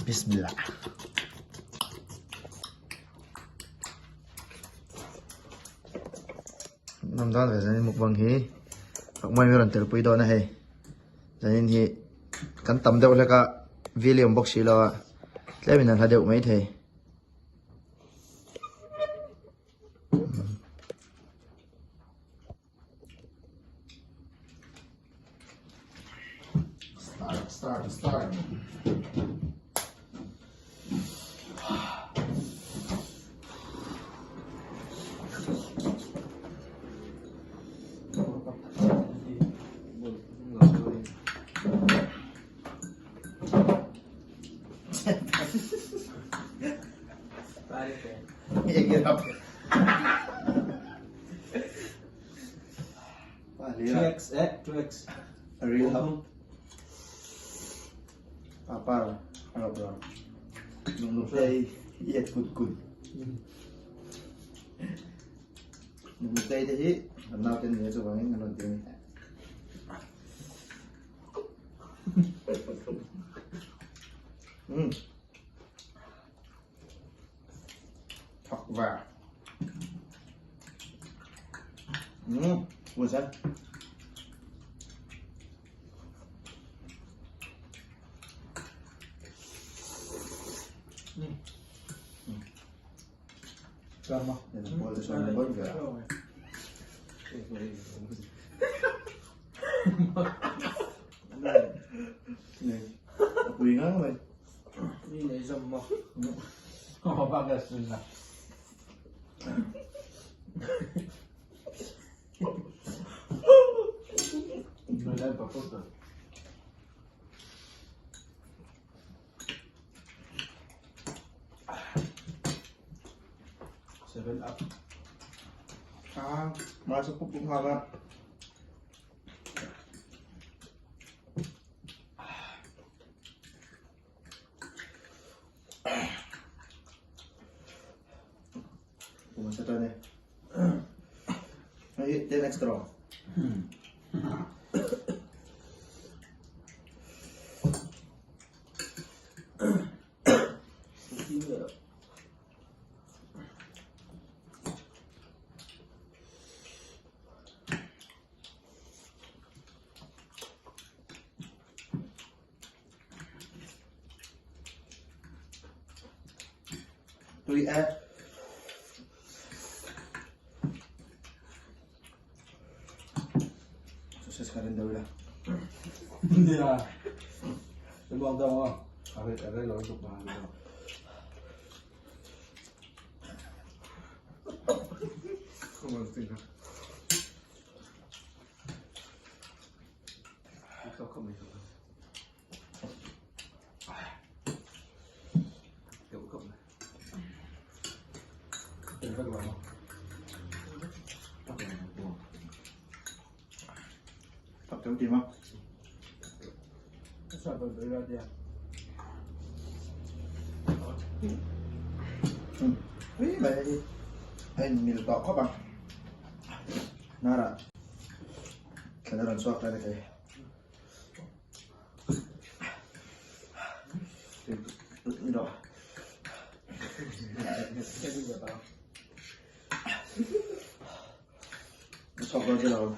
Bismillah. Namdan phải zanin mukbang hi. Mai meron terpui do na he. Zanin hi kan tam deuh leka William box sila. Tlemin an hadeu mai the. Start. Get up. 2x, 2x. A real hub. Apa? Ano bro? Nung play, yet good. Nung play dahil, natin niya sa bangin, ano din. Thật vào. Vừa xanh. Calma. Pode deixar no banho, velho. Quỳ ngắn rồi. Đi lấy dầm mà. Không bao giờ xin nào. Nói lên vào phút rồi. 7 up. Masuk pupuk hangat. Masuk dah ni. Ayo, dia next draw. Tuli sukses ka rin daw lang. Hindi na. Sabuang daw mo. Aray, lorok pa nga daw. Kumantin na. Ikaw kamay ka ba? Ikaw kamay. Ikaw kamay. Tập trong tim không? Sao tôi tới ra đi à? Ý mày anh mình tỏ có bằng nada cái đó suốt ra đây tự đỏ Cái gì vậy tao? suốt ra chưa đâu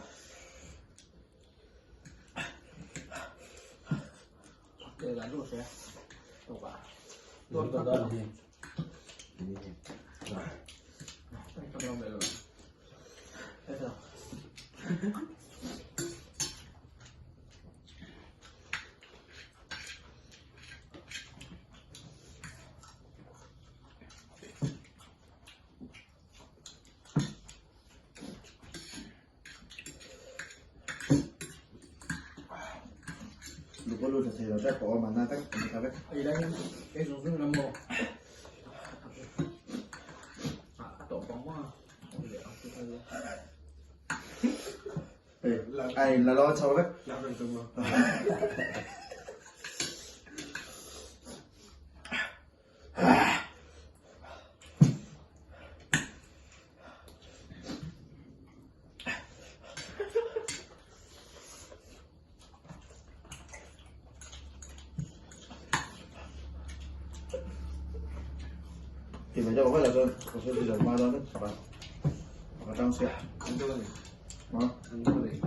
Để đánh luôn xe. Đâu cả. Luôn cả đó gì? Rồi. Cảm ơn đây rồi. Thế sao? lúc có luôn thì nó chắc có mà na cách mình sao đấy Ở đây cái dùng sức làm bộ. Tổ bóng quá. ai là lo sau đấy Làm được rồi. thì mình cho có là sơn có sơn thì rồi qua đó tất cả ở trong xe Ando ka rin. đó Ando ka rin.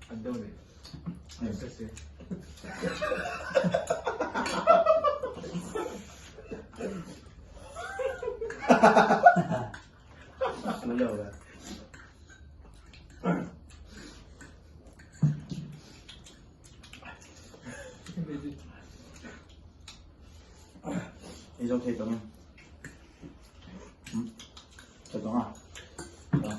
Ando ka rin. Kasi. Wala wala. Isang thịt đó nha. Thịt đó à? Đó.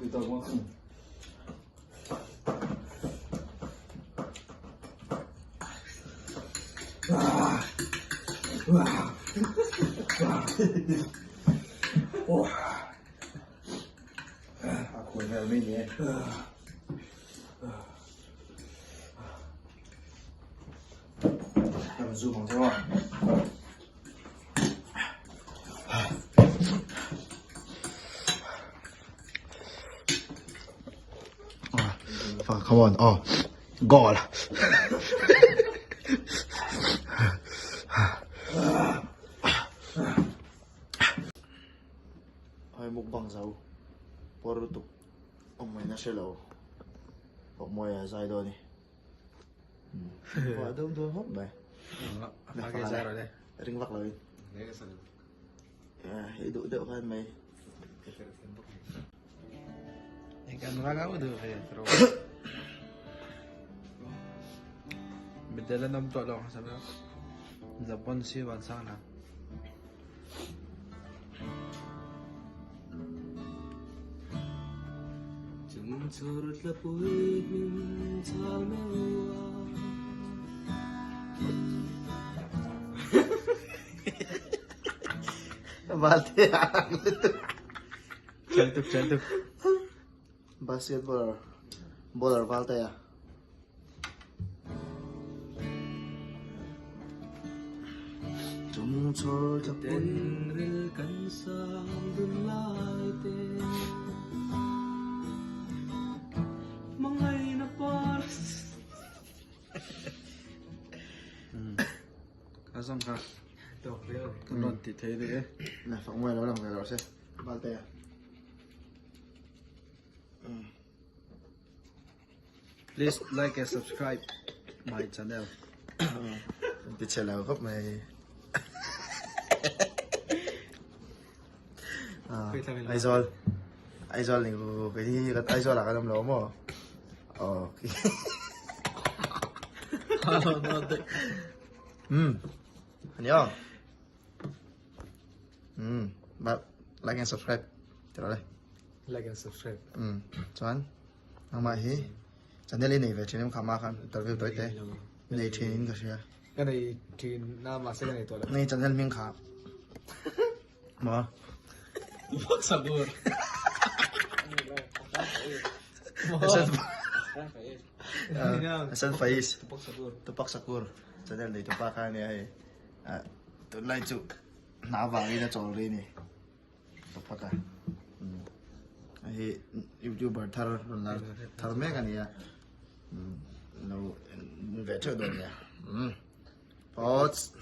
Dito mo. Ako na rin eh. Làm zoom bằng thế nào? Come on, oh, goal. Ay mukbang sao? Puro to. May na sila oh. Pag mo ya sa doon eh. Wala daw doon hop ba? Bagay sa rin eh. Ring lock lang. Ngayon sa rin. Ido kan may. Ikan mga udah kayak terus. Bedala nam to lang sabi ko. Japon si wan sana. Churut la puig min sa mewa. Bate. Chantuk. Basketball. Baller Valte ya. Chúng tôi tập Den ril kan sa dun lai te. Mangay na paras. Kasang ka. Ito, pero. Kunod titay di eh. này phải ngoài đó làm cái đó xem. Valte ya. Please like and subscribe my channel. Thì trả lời gấp mày. Aizol này cái gì cái Aizol là cái năm lỗ mà anh nhớ bạn like and subscribe cho đây Like and subscribe. choán nang mai hi channel này về channel khám khám interview tới thế này training cái gì Cái này thì nam mà sẽ cái này tôi là. này channel miếng khám mà Fuck sabur. Hasan Faiz Fuck sabur. Tupak Sakur channel này tupakan ni ay tuần lại chụp nã vàng đi chọn đi nè tupak à ay YouTuber thar mấy cái này lâu về chơi đồ nè post